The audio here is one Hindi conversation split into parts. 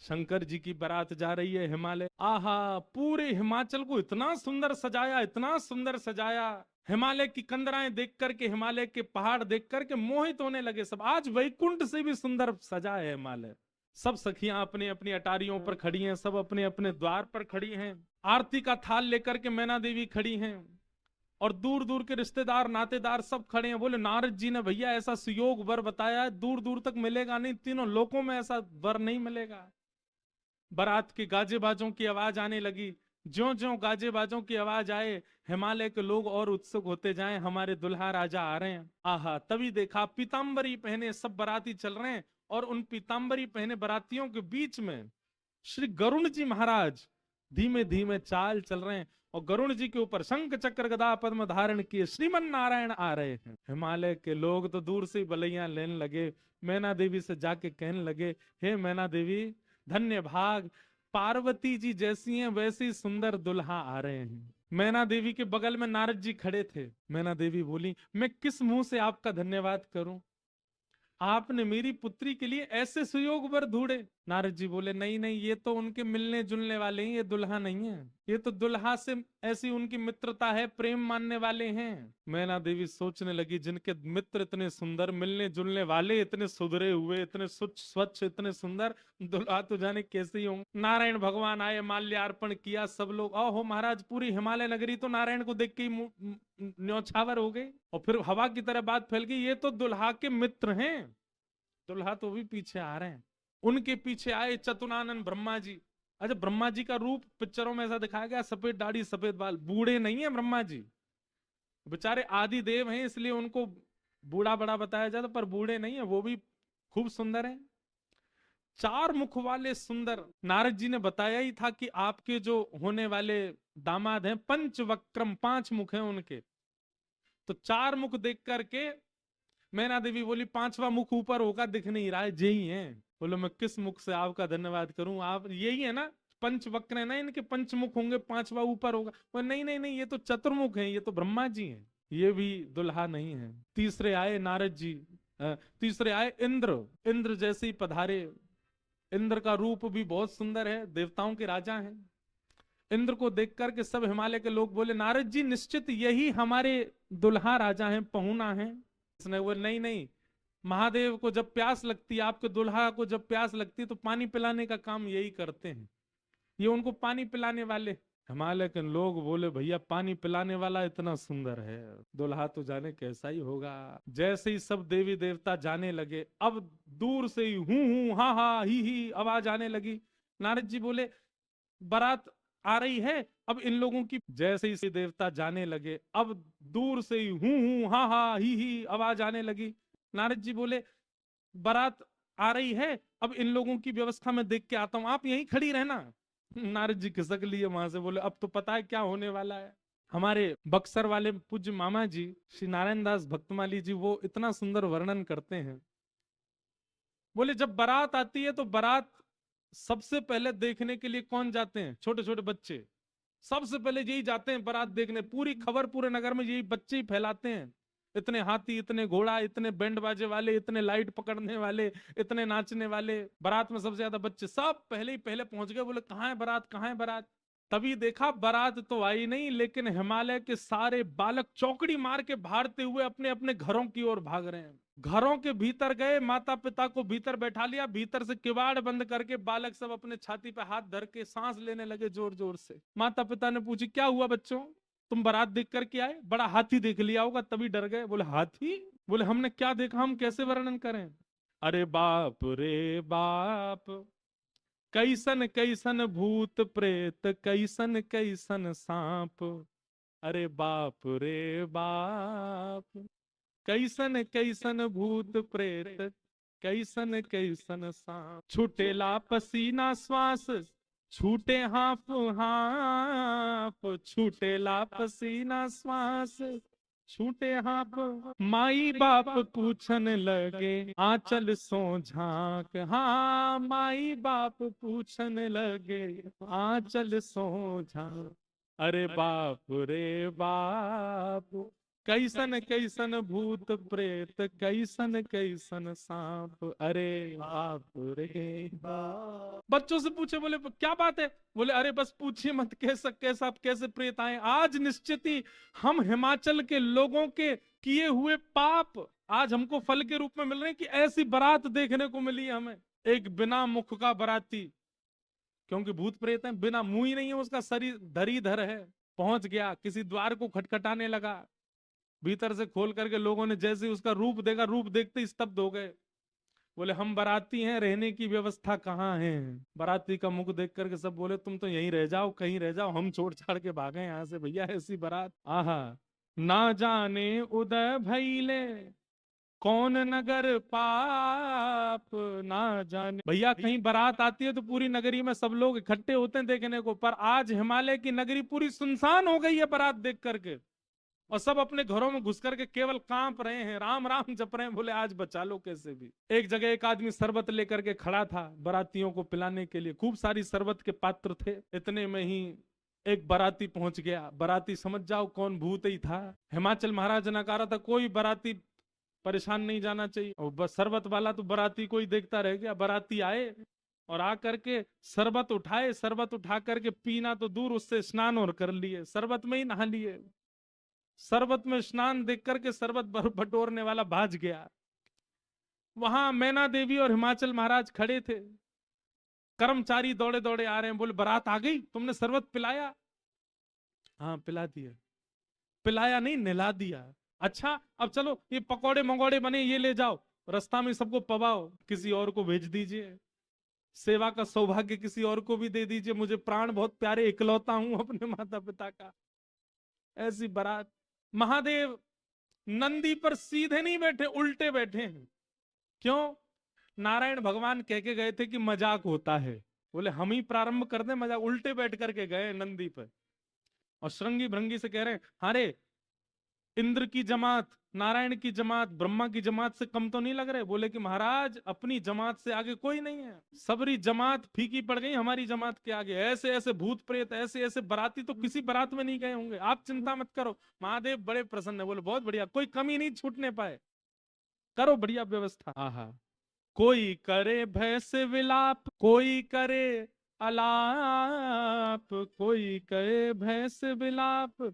शंकर जी की बारात जा रही है हिमालय। आहा, पूरे हिमाचल को इतना सुंदर सजाया, इतना सुंदर सजाया। हिमालय की कंदराएं देख करके, हिमालय के पहाड़ देख करके मोहित होने लगे सब। आज वैकुंठ से भी सुंदर सजा है हिमालय। सब सखियां अपनी अपनी अटारियों पर खड़ी हैं, सब अपने अपने द्वार पर खड़ी हैं। आरती का थाल लेकर के मैना देवी खड़ी हैं, और दूर दूर के रिश्तेदार नातेदार सब खड़े हैं। बोले नारद जी ने भैया ऐसा सुयोग वर बताया है, दूर दूर तक मिलेगा नहीं, तीनों लोकों में ऐसा वर नहीं मिलेगा। बारात के गाजे बाजों की आवाज आने लगी। ज्यो ज्यो गाजे बाजों की आवाज आए, हिमालय के लोग और उत्सुक होते जाएं, हमारे दुल्हा राजा आ रहे हैं। आहा, तभी देखा पीतांबरी पहने सब बाराती चल रहे हैं, और उन पीतांबरी पहने बारातियों के बीच में श्री गरुण जी महाराज धीमे धीमे चाल चल रहे हैं, और गरुण जी के ऊपर शंख चक्र गदा पद्म धारण किए श्रीमन नारायण आ रहे हैं। हिमालय के लोग तो दूर से बलैया लेने लगे। मैना देवी से जाके कहने लगे, हे मैना देवी, धन्य भाग, पार्वती जी जैसी हैं वैसी सुंदर दुल्हा आ रहे हैं। मैना देवी के बगल में नारद जी खड़े थे। मैना देवी बोली, मैं किस मुंह से आपका धन्यवाद करूं, आपने मेरी पुत्री के लिए ऐसे सुयोग वर ढूंढे। नारद जी बोले, नहीं नहीं, ये तो उनके मिलने जुलने वाले हैं, ये दुल्हा नहीं है। ये तो दुल्हा से ऐसी उनकी मित्रता है, प्रेम मानने वाले हैं। मैना देवी सोचने लगी, जिनके मित्र इतने सुंदर, मिलने जुलने वाले इतने सुधरे हुए, इतने स्वच्छ, इतने सुंदर, दुल्हा तो जाने कैसे ही होंगे। नारायण भगवान आए, माल्यार्पण किया, सब लोग ओहो महाराज, पूरी हिमालय नगरी तो नारायण को देख के ही न्यौछावर हो गई। और फिर हवा की तरह बात फैल गई, ये तो दुल्हा के मित्र हैं, दुल्हा तो भी पीछे आ रहे हैं। उनके पीछे आए चतुरानन ब्रह्मा जी। अच्छा, ब्रह्मा जी का रूप पिक्चरों में ऐसा दिखाया गया, सफेद दाढ़ी सफेद बाल, बूढ़े नहीं है ब्रह्मा जी, बेचारे आदि देव हैं, इसलिए उनको बूढ़ा बड़ा बताया जाता, पर बूढ़े नहीं है, वो भी खूब सुंदर है। चार मुख वाले सुंदर, नारद जी ने बताया ही था कि आपके जो होने वाले दामाद हैं पंचवक्रम, पांच मुख हैं उनके। तो चार मुख देख करके मैना देवी बोली, पांचवा मुख ऊपर होगा, दिख नहीं रहा है, यही है। बोलो, मैं किस मुख से आपका धन्यवाद करूं, आप यही है ना, पंचवक्र है ना, इनके पंचमुख होंगे, पांचवा ऊपर होगा। बोले, नहीं नहीं नहीं, ये तो चतुर्मुख है, ये तो ब्रह्मा जी हैं, ये भी दुल्हा नहीं है। तीसरे आए नारद जी, तीसरे आए इंद्र। इंद्र जैसे ही पधारे, इंद्र का रूप भी बहुत सुंदर है, देवताओं के राजा हैं। इंद्र को देख करके सब हिमालय के लोग बोले, नारद जी निश्चित यही हमारे दुल्हा राजा हैं, पहुना हैं। उसने बोले, नहीं नहीं, महादेव को जब प्यास लगती है, आपके दुल्हा को जब प्यास लगती है, तो पानी पिलाने का काम यही करते हैं, ये उनको पानी पिलाने वाले। हिमालय के लोग बोले, भैया पानी पिलाने वाला इतना सुंदर है, दुल्हा तो जाने कैसा ही होगा। जैसे ही सब देवी देवता जाने लगे, अब दूर से ही हूं हा हा ही आवाज आने लगी। नारद जी बोले, बारात आ रही है, अब इन लोगों की। जैसे ही देवता जाने लगे, अब दूर से ही हूं हा हा ही आवाज आने लगी। नारद जी बोले, बारात आ रही है, अब इन लोगों की व्यवस्था में देख के आता हूं, आप यहीं खड़ी रहना। नारद जी खिसक लिए वहां से, बोले, अब तो पता है क्या होने वाला है। हमारे बक्सर वाले पूज्य मामा जी श्री नारायण दास भक्तमाली जी, वो इतना सुंदर वर्णन करते हैं। बोले, जब बारात आती है तो बारात सबसे पहले देखने के लिए कौन जाते हैं, छोटे छोटे बच्चे, सबसे पहले यही जाते हैं बारात देखने। पूरी खबर पूरे नगर में यही बच्चे ही फैलाते हैं, इतने हाथी, इतने घोड़ा, इतने बैंड बाजे वाले, इतने लाइट पकड़ने वाले, इतने नाचने वाले। बारात में सबसे ज्यादा बच्चे, सब पहले ही पहले पहुंच गए। बोले, कहाँ है बारात, कहाँ है बारात। तभी देखा बारात तो आई नहीं, लेकिन हिमालय के सारे बालक चौकड़ी मार के भागते हुए अपने अपने घरों की ओर भाग रहे हैं। घरों के भीतर गए, माता पिता को भीतर बैठा लिया, भीतर से किवाड़ बंद करके बालक सब अपने छाती पे हाथ धर के सांस लेने लगे जोर जोर से। माता पिता ने पूछी, क्या हुआ बच्चों, तुम बारात देख करके आए, बड़ा हाथी देख लिया होगा तभी डर गए। बोले, हाथी, बोले हमने क्या देखा, हम कैसे वर्णन करें। अरे बाप रे बाप, कैसन कैसन भूत प्रेत, कैसन कैसन सांप। अरे बाप रे बाप, कैसन कैसन भूत प्रेत, कैसन कैसन सांप। छूटेला पसीना श्वास, छूटे हाफ हाफ, छूटेला पसीना श्वास, छूटे हाफ। माई बाप पूछन लगे, आंचल सो झांक, हाँ माई बाप पूछन लगे, आंचल सो झांक। अरे बाप रे बाप, कैसन कैसन भूत प्रेत, कैसन कैसन सांप, अरे बाप रे बाप। बच्चों से पूछे, बोले क्या बात है? बोले अरे बस पूछिए मत, कैसा कैसा कैसे प्रेत आए। आज निश्चित ही हम हिमाचल के लोगों के किए हुए पाप आज हमको फल के रूप में मिल रहे हैं कि ऐसी बारात देखने को मिली है हमें। एक बिना मुख का बराती, क्योंकि भूत प्रेत है, बिना मुंह ही नहीं है, उसका शरीर धरीधर है, पहुंच गया किसी द्वार को खटखटाने लगा, भीतर से खोल करके लोगों ने जैसे उसका रूप देखा, रूप देखते ही स्तब्ध हो गए। बोले हम बाराती हैं, रहने की व्यवस्था कहाँ है? बाराती का मुख देख करके सब बोले तुम तो यहीं रह जाओ, कहीं रह जाओ, हम छोड़ छाड़ के भागे यहाँ से भैया, ऐसी बारात। आहा, ना जाने उदय भैले कौन नगर पाप, ना जाने। भैया कहीं बारात आती है तो पूरी नगरी में सब लोग इकट्ठे होते हैं देखने को, पर आज हिमालय की नगरी पूरी सुनसान हो गई है बारात देख करके, और सब अपने घरों में घुस करके केवल कांप रहे हैं, राम राम जप रहे हैं। बोले आज बचा लो कैसे भी। एक जगह एक आदमी शरबत लेकर के खड़ा था बारातियों को पिलाने के लिए, खूब सारी शरबत के पात्र थे। इतने में ही एक बाराती पहुंच गया। बाराती समझ जाओ कौन भूत ही था। हिमाचल महाराज नकारा था, कोई बाराती परेशान नहीं जाना चाहिए, और बस शरबत वाला तो बाराती को ही देखता रह गया। बाराती आए और आकर के शरबत उठाए, शरबत उठा करके पीना तो दूर, उससे स्नान और कर लिए, शरबत में ही नहा लिए। शरबत में स्नान देख करके शरबत बटोरने वाला भाज गया। वहां मैना देवी और हिमाचल महाराज खड़े थे। कर्मचारी दौड़े दौड़े आ रहे हैं, बोले बारात आ गई, तुमने शरबत पिलाया? हाँ पिला दिया। पिलाया नहीं, नहला दिया। अच्छा अब चलो ये पकौड़े मंगौड़े बने, ये ले जाओ, रास्ता में सबको पवाओ, किसी और को भेज दीजिए, सेवा का सौभाग्य किसी और को भी दे दीजिए, मुझे प्राण बहुत प्यारे, इकलौता हूं अपने माता पिता का। ऐसी बारात। महादेव नंदी पर सीधे नहीं बैठे, उल्टे बैठे हैं। क्यों? नारायण भगवान कह के गए थे कि मजाक होता है, बोले हम ही प्रारंभ कर दें मजाक, उल्टे बैठ करके गए नंदी पर, और श्रृंगी भृंगी से कह रहे हैं अरे इंद्र की जमात, नारायण की जमात, ब्रह्मा की जमात से कम तो नहीं लग रहे? बोले कि महाराज अपनी जमात से आगे कोई नहीं है, सबरी जमात फीकी पड़ गई हमारी जमात के आगे। ऐसे ऐसे भूत प्रेत, ऐसे ऐसे बाराती तो किसी बारात में नहीं गए होंगे, आप चिंता मत करो। महादेव बड़े प्रसन्न है, बोले बहुत बढ़िया, कोई कमी नहीं छूटने पाए, करो बढ़िया व्यवस्था। आहा, कोई करे भय से विलाप, कोई करे अलाप, कोई करे भय से विलाप,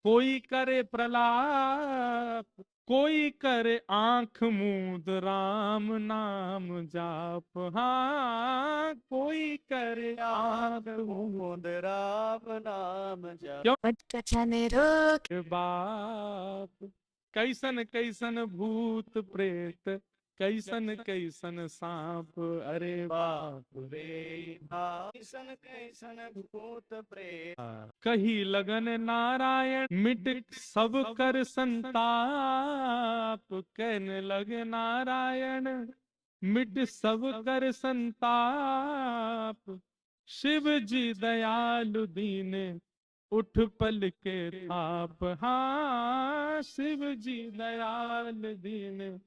कोई करे प्रलाप, कोई करे आंख मूंद राम नाम जाप। हाँ कोई करे आंख मूंद राम नाम जाप। क्यों? बाप कैसन कैसन भूत प्रेत, कैसन कैसन सांप, अरे बाप रे बाप। कैसन कैसन भूत प्रेत, कही लगन नारायण मिट सब कर संताप, कहने लगे नारायण मिट सब कर संताप। शिव जी दयालु दीने उठ पल के थाप। हाँ शिव जी दयाल दीन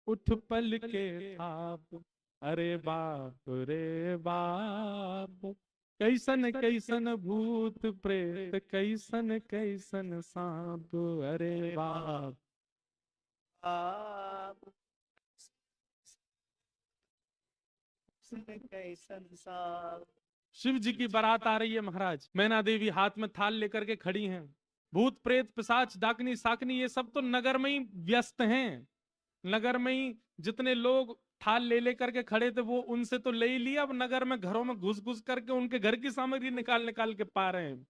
उठ पल के थाप, अरे बाप रे बाप। कैसन कैसन भूत प्रेत, कैसन कैसन सांप, अरे बाप बाप। कैसन सांप। शिव जी की बारात आ रही है महाराज, मैना देवी हाथ में थाल लेकर के खड़ी हैं। भूत प्रेत पिशाच डाकनी साकनी ये सब तो नगर में ही व्यस्त हैं। नगर में ही जितने लोग थाल ले लेकर के खड़े थे वो उनसे तो ले ही लिया, अब नगर में घरों में घुस घुस करके उनके घर की सामग्री निकाल निकाल के पा रहे हैं।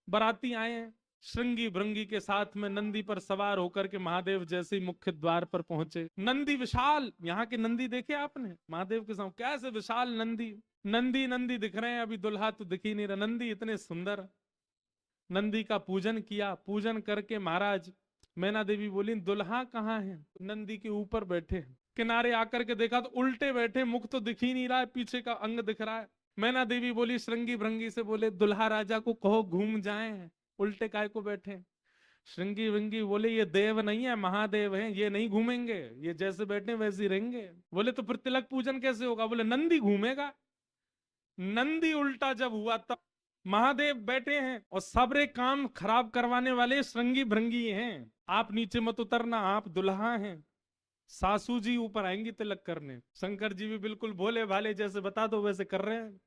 बाराती आए हैं श्रृंगी भृंगी के साथ में, नंदी पर सवार होकर के महादेव जैसे ही मुख्य द्वार पर पहुंचे। नंदी विशाल, यहाँ के नंदी देखे आपने महादेव के सामने कैसे विशाल नंदी, नंदी नंदी दिख रहे हैं, अभी दुल्हा तो दिख ही नहीं रहा। नंदी इतने सुंदर। नंदी का पूजन किया, पूजन करके महाराज मैना देवी बोली दुल्हा कहाँ है? नंदी के ऊपर बैठे। किनारे आकर के देखा तो उल्टे बैठे, मुख तो दिख ही नहीं रहा है, पीछे का अंग दिख रहा है। मैना देवी बोली श्रृंगी भृंगी से, बोले दुल्हा राजा को कहो घूम जाएं, उल्टे काय को बैठे? श्रृंगी भृंगी बोले ये देव नहीं है, महादेव हैं, ये नहीं घूमेंगे, ये जैसे बैठे वैसे ही रहेंगे। बोले तो फिर तिलक पूजन कैसे होगा? बोले नंदी घूमेगा। नंदी उल्टा जब हुआ तब महादेव बैठे हैं और सबरे काम खराब करवाने वाले श्रृंगी भृंगी हैं। आप नीचे मत उतरना, आप दुल्हा हैं। सासू जी ऊपर आएंगी तिलक करने। शंकर जी भी बिल्कुल भोले भाले, जैसे बता दो वैसे कर रहे हैं।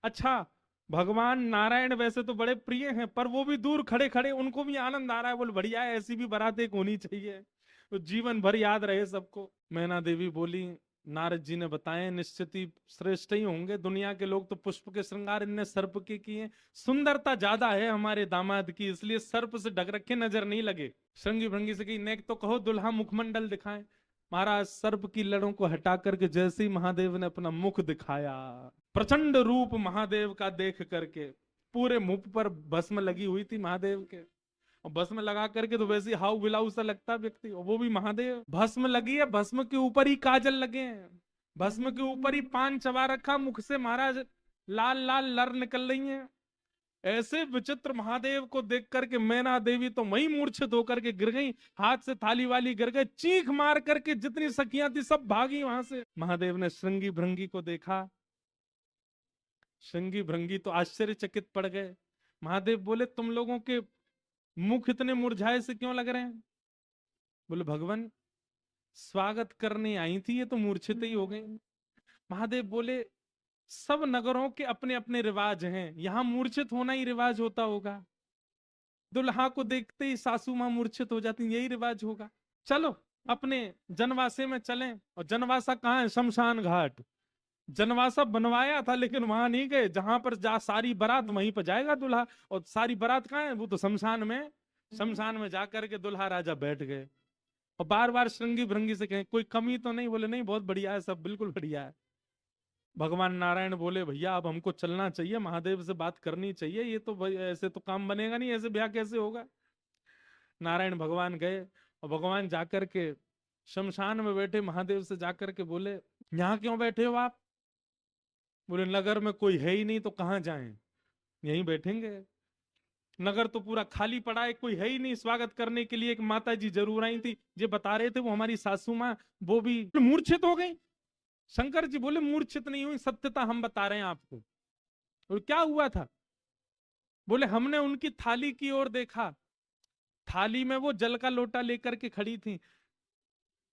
अच्छा, भगवान नारायण वैसे तो बड़े प्रिय हैं, पर वो भी दूर खड़े खड़े उनको भी आनंद आ रहा है। बोल बढ़िया है, ऐसी भी बारात एक होनी चाहिए तो जीवन भर याद रहे सबको। मैना देवी बोली, नारद जी ने बताए निश्चित ही श्रेष्ठ ही होंगे। दुनिया के लोग तो पुष्प के श्रृंगार, इनने सर्प के किए। सुंदरता ज्यादा है हमारे दामाद की, इसलिए सर्प से ढक रखे, नजर नहीं लगे। श्रृंगी भृंगी से कही, नेक तो कहो दुल्हा मुखमंडल दिखाए। महाराज सर्प की लड़ों को हटा करके जैसे ही महादेव ने अपना मुख दिखाया, प्रचंड रूप महादेव का देख करके, पूरे मुख पर भस्म लगी हुई थी महादेव के, और भस्म लगा करके तो वैसे हाउ बिलाऊ सा लगता व्यक्ति, और वो भी महादेव। भस्म लगी है, भस्म के ऊपर ही काजल लगे हैं, भस्म के ऊपर ही पान चबा रखा, मुख से महाराज लाल लाल लर निकल रही हैं। ऐसे विचित्र महादेव को देख करके मैना देवी तो वही मूर्छित होकर के गिर गई, हाथ से थाली वाली गिर गए, चीख मार करके जितनी सखियां थी सब भागी वहां से। महादेव ने श्रृंगी भृंगी को देखा, श्रृंगी भृंगी तो आश्चर्यचकित पड़ गए। महादेव बोले, तुम लोगों के मुख इतने मुरझाए से क्यों लग रहे हैं? बोले, भगवान स्वागत करने आई थी, ये तो मूर्छित ही हो गई। महादेव बोले, सब नगरों के अपने अपने रिवाज हैं, यहां मूर्छित होना ही रिवाज होता होगा। दुल्हा को देखते ही सासू मां मूर्छित हो जाती, यही रिवाज होगा। चलो अपने जनवासे में चलें। और जनवासा कहाँ है? शमशान घाट। जनवासा बनवाया था लेकिन वहां नहीं गए, जहां पर जा सारी बारात वहीं पर जाएगा दूल्हा। और सारी बारात कहाँ है? वो तो शमशान में। शमशान में जाकर के दूल्हा राजा बैठ गए और बार बार श्रृंगी भृंगी से कहे, कोई कमी तो नहीं? बोले, नहीं, बहुत बढ़िया है, सब बिल्कुल बढ़िया है। भगवान नारायण बोले, भैया अब हमको चलना चाहिए, महादेव से बात करनी चाहिए, ये तो ऐसे तो काम बनेगा नहीं, ऐसे ब्याह कैसे होगा। नारायण भगवान गए और भगवान जाकर के शमशान में बैठे महादेव से जाकर के बोले, यहाँ क्यों बैठे हो आप? बोले, नगर में कोई है ही नहीं तो कहाँ जाएं, यहीं बैठेंगे। नगर तो पूरा खाली पड़ा है, कोई है ही नहीं स्वागत करने के लिए। एक माता जी जरूर आई थी, ये बता रहे थे, वो हमारी सासू माँ, वो भी मूर्छित हो गई। शंकर जी बोले, मूर्छित नहीं हुई, सत्यता हम बता रहे हैं आपको। और क्या हुआ था? बोले, हमने उनकी थाली की ओर देखा, थाली में वो जल का लोटा लेकर के खड़ी थी।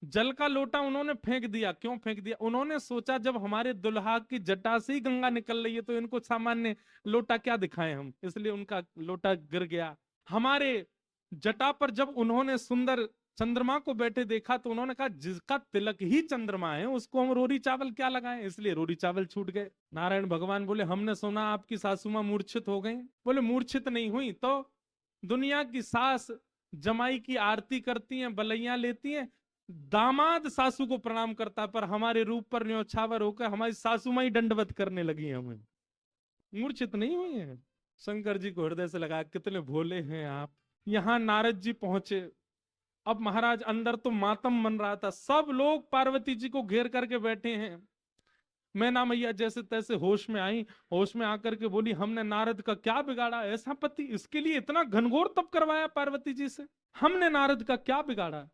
जल का लोटा उन्होंने फेंक दिया। क्यों फेंक दिया? उन्होंने सोचा जब हमारे दुल्हा की जटा से ही गंगा निकल रही है तो इनको सामान्य लोटा क्या दिखाएं हम, इसलिए उनका लोटा गिर गया। हमारे जटा पर जब उन्होंने सुंदर चंद्रमा को बैठे देखा तो उन्होंने कहा, जिसका तिलक ही चंद्रमा है उसको हम रोरी चावल क्या लगाएं, इसलिए रोरी चावल छूट गए। नारायण भगवान बोले, हमने सुना आपकी सासू मां मूर्छित हो गई। बोले, मूर्छित नहीं हुई तो दुनिया की सास जमाई की आरती करती हैं, बलैया लेती हैं, दामाद सासू को प्रणाम करता, पर हमारे रूप पर न्योछावर होकर हमारी सासू मां ही दंडवत करने लगी हमें। मूर्छित नहीं हुई है। शंकर जी को हृदय से लगा, कितने भोले हैं आप। यहां नारद जी पहुंचे। अब महाराज अंदर तो मातम मन रहा था, सब लोग पार्वती जी को घेर करके बैठे हैं। मैना मैया जैसे तैसे होश में आई, होश में आकर के बोली, हमने नारद का क्या बिगाड़ा? ऐसा पति, इसके लिए इतना घनघोर तप करवाया पार्वती जी से, हमने नारद का क्या बिगाड़ा?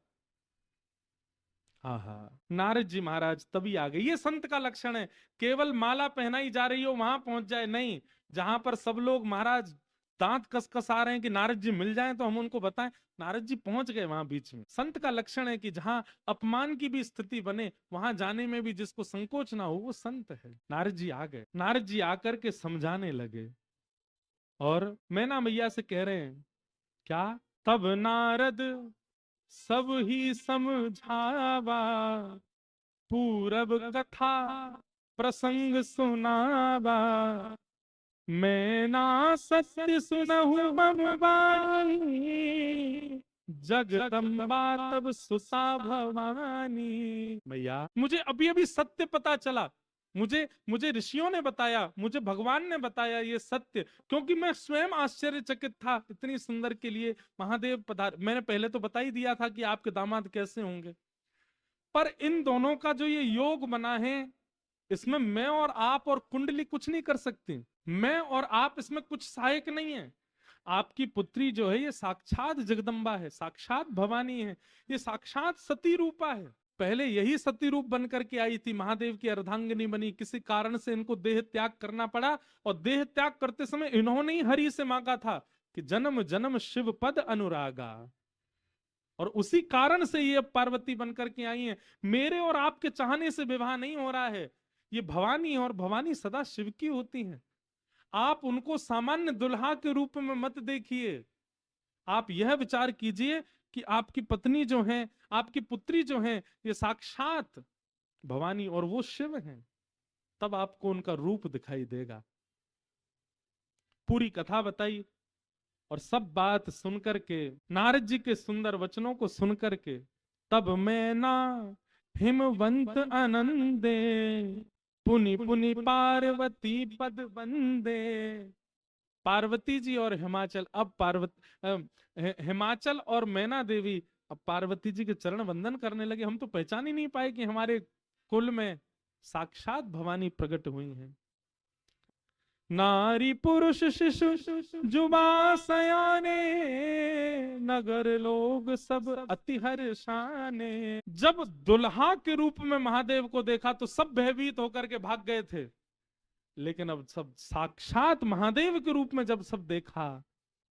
हाँ, नारद जी महाराज तभी आ गए। ये संत का लक्षण है, केवल माला पहनाई जा रही हो वहां पहुंच जाए नहीं, जहां पर सब लोग महाराज दांत कसकस आ रहे हैं कि नारद जी मिल जाएं तो हम उनको बताएं, नारद जी पहुंच गए वहां बीच में। संत का लक्षण है कि जहां अपमान की भी स्थिति बने वहां जाने में भी जिसको संकोच ना हो, वो संत है। नारद जी आ गए। नारद जी आकर के समझाने लगे और मैना मैया से कह रहे हैं, क्या? तब नारद सब ही समझावा, पूरब कथा प्रसंग सुनावा, मैं ना सत्य सुनहु मम बानी, जगदम्बा तब सुता भवानी। भैया मुझे अभी अभी सत्य पता चला, मुझे मुझे ऋषियों ने बताया, मुझे भगवान ने बताया ये सत्य, क्योंकि मैं स्वयं आश्चर्यचकित था। इतनी सुंदर के लिए महादेव पधार। मैंने पहले तो बता ही दिया था कि आपके दामाद कैसे होंगे, पर इन दोनों का जो ये योग बना है, इसमें मैं और आप और कुंडली कुछ नहीं कर सकती। मैं और आप इसमें कुछ सहायक नहीं है। आपकी पुत्री जो है ये साक्षात जगदम्बा है, साक्षात भवानी है, ये साक्षात सती रूपा है। पहले यही सती रूप बनकर के आई थी, महादेव की अर्धांगिनी बनी, किसी कारण से इनको देह त्याग करना पड़ा, और देह त्याग करते समय इन्होंने ही हरि से मांगा था कि जन्म जन्म शिव पद अनुरागा, और उसी कारण से ये पार्वती बनकर के आई हैं। मेरे और आपके चाहने से विवाह नहीं हो रहा है, ये भवानी, और भवानी सदा शिव की होती हैं। आप उनको सामान्य दुल्हा के रूप में मत देखिए, आप यह विचार कीजिए कि आपकी पत्नी जो है, आपकी पुत्री जो है, ये साक्षात भवानी और वो शिव हैं। तब आपको उनका रूप दिखाई देगा। पूरी कथा बताई, और सब बात सुनकर के, नारद जी के सुंदर वचनों को सुनकर के, तब मैं ना हिमवंत आनंदे, पुनि पुनि पार्वती पद वंदे। पार्वती जी और हिमाचल, अब हिमाचल और मैना देवी अब पार्वती जी के चरण वंदन करने लगे। हम तो पहचान ही नहीं पाए कि हमारे कुल में साक्षात भवानी प्रकट हुई हैं। नारी पुरुष शिशु जुबा सयाने, नगर लोग सब अति हर्षाने। जब दुल्हा के रूप में महादेव को देखा तो सब भयभीत होकर के भाग गए थे, लेकिन अब सब साक्षात महादेव के रूप में जब सब देखा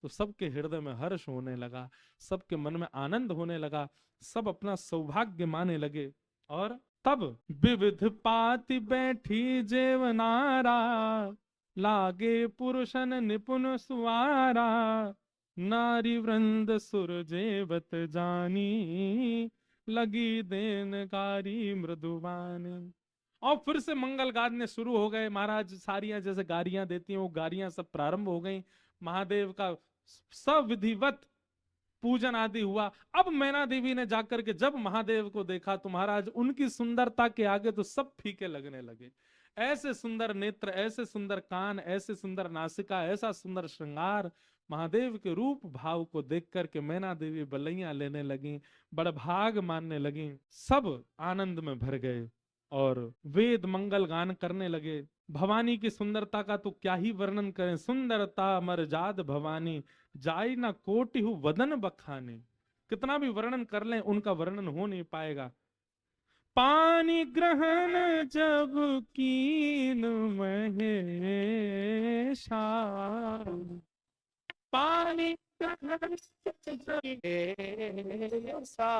तो सबके हृदय में हर्ष होने लगा, सबके मन में आनंद होने लगा, सब अपना सौभाग्य माने लगे। और तब विविध पाति बैठी जेवनारा, लागे पुरुषन निपुण सुवारा, नारी वृंद सुर जेवत जानी, लगी देनकारी मृदुवानी। और फिर से मंगल गाने शुरू हो गए। महाराज सारियां जैसे गारियां देती हैं, वो गारियां सब प्रारंभ हो गई। महादेव का सविधिवत पूजन आदि हुआ। अब मैना देवी ने जाकर के जब महादेव को देखा तो महाराज उनकी सुंदरता के आगे तो सब फीके लगने लगे। ऐसे सुंदर नेत्र, ऐसे सुंदर कान, ऐसे सुंदर नासिका, ऐसा सुंदर श्रृंगार, महादेव के रूप भाव को देख करके मैना देवी बलैया लेने लगी, बड़भाग मानने लगी। सब आनंद में भर गए और वेद मंगल गान करने लगे। भवानी की सुंदरता का तो क्या ही वर्णन करें। सुंदरता मरजाद भवानी, जाई ना कोटि हु वदन बखाने। कितना भी वर्णन कर लें उनका वर्णन हो नहीं पाएगा। पानी ग्रहण जब कीन महेशा, पानी ग्रहण जब कीन महेशा।